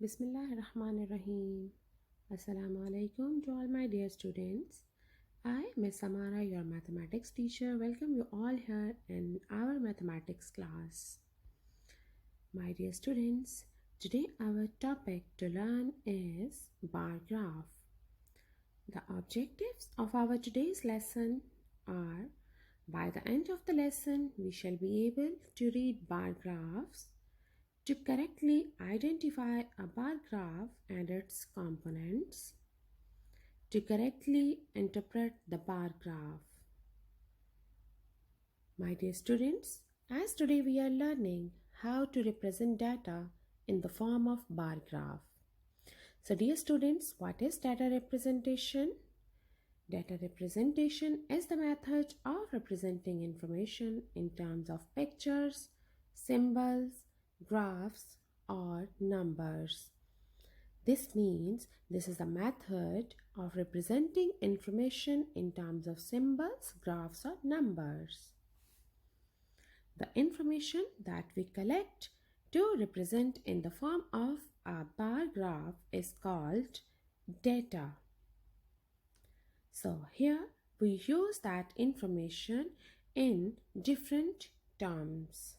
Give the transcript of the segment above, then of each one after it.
Bismillahirrahmanirrahim. Assalamu alaikum to all my dear students. I, Miss Samara, your mathematics teacher, welcome you all here in our mathematics class. My dear students, today our topic to learn is bar graph. The objectives of our today's lesson are by the end of the lesson, we shall be able to read bar graphs to correctly identify a bar graph and its components, to correctly interpret the bar graph. My dear students, as today we are learning how to represent data in the form of bar graph. So dear students, what is data representation? Data representation is the method of representing information in terms of pictures, symbols, graphs, or numbers. This means this is a method of representing information in terms of symbols, graphs, or numbers. The information that we collect to represent in the form of a bar graph is called data. So here we use that information in different terms.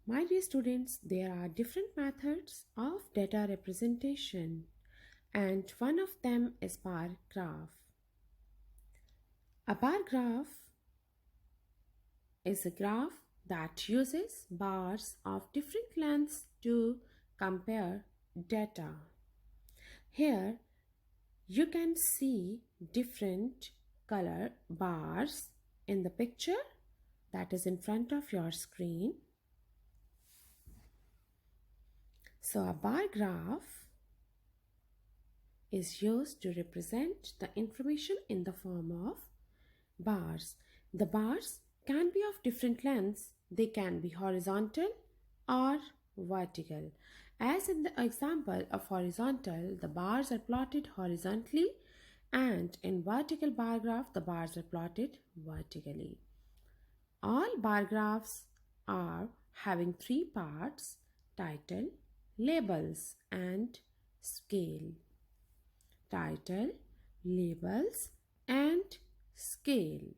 My dear students, there are different methods of data representation, and one of them is bar graph. A bar graph is a graph that uses bars of different lengths to compare data. Here you can see different color bars in the picture that is in front of your screen. So a bar graph is used to represent the information in the form of bars. The bars can be of different lengths. They can be horizontal or vertical. As in the example of horizontal, the bars are plotted horizontally, and in vertical bar graph, the bars are plotted vertically. All bar graphs are having three parts: title, labels, and scale. Title, labels, and scale.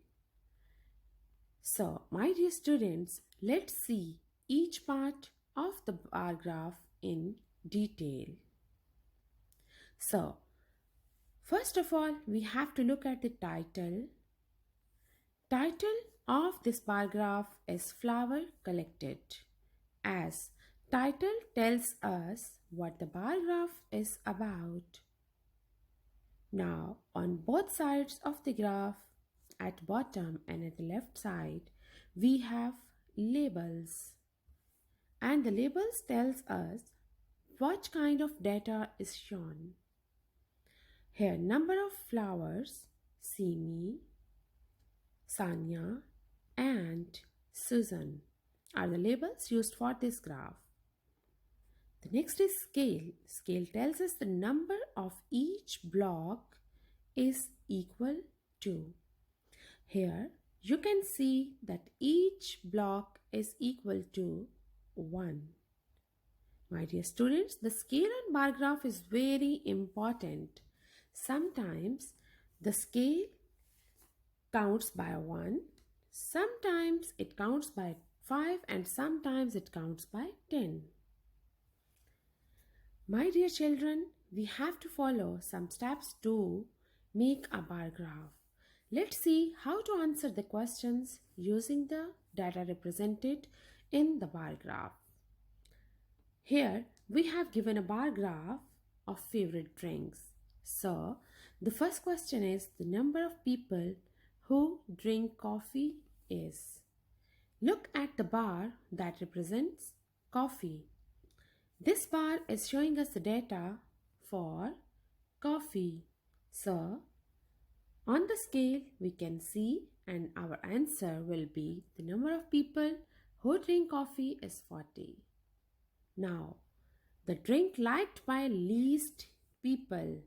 So, my dear students, let's see each part of the bar graph in detail. So, first of all, we have to look at the title. Title of this bar graph is flower collected, as title tells us what the bar graph is about. Now, on both sides of the graph, at bottom and at the left side, we have labels. And the labels tells us what kind of data is shown. Here, number of flowers, Simi, Sanya, and Susan are the labels used for this graph. The next is scale. Scale tells us the number of each block is equal to. Here you can see that each block is equal to 1. My dear students, the scale on bar graph is very important. Sometimes the scale counts by 1, sometimes it counts by 5, and sometimes it counts by 10. My dear children, we have to follow some steps to make a bar graph. Let's see how to answer the questions using the data represented in the bar graph. Here we have given a bar graph of favorite drinks. So the first question is the number of people who drink coffee is. Look at the bar that represents coffee. This bar is showing us the data for coffee. So, on the scale we can see, and our answer will be the number of people who drink coffee is 40. Now, the drink liked by least people.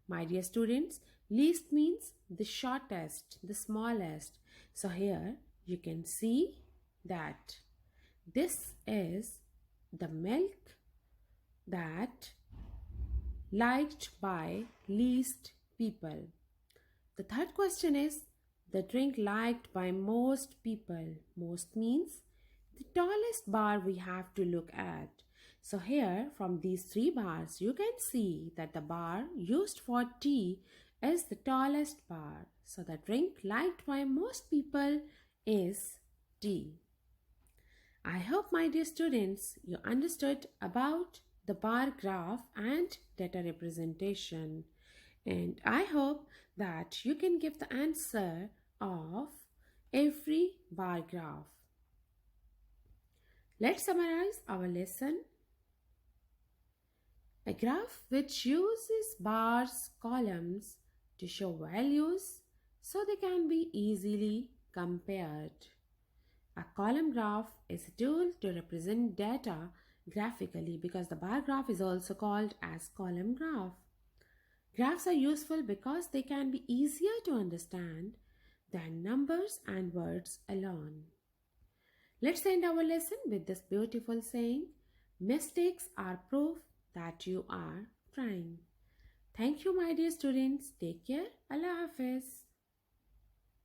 My dear students, least means the shortest, the smallest. So here you can see that this is the milk that liked by least people. The third question is the drink liked by most people. Most means the tallest bar we have to look at. So here from these three bars you can see that the bar used for tea is the tallest bar. So the drink liked by most people is tea. I hope, my dear students, you understood about the bar graph and data representation. And I hope that you can give the answer of every bar graph. Let's summarize our lesson. A graph which uses bars, columns to show values so they can be easily compared. A column graph is a tool to represent data graphically because the bar graph is also called as column graph. Graphs are useful because they can be easier to understand than numbers and words alone. Let's end our lesson with this beautiful saying, mistakes are proof that you are trying. Thank you, my dear students. Take care. Allah Hafiz.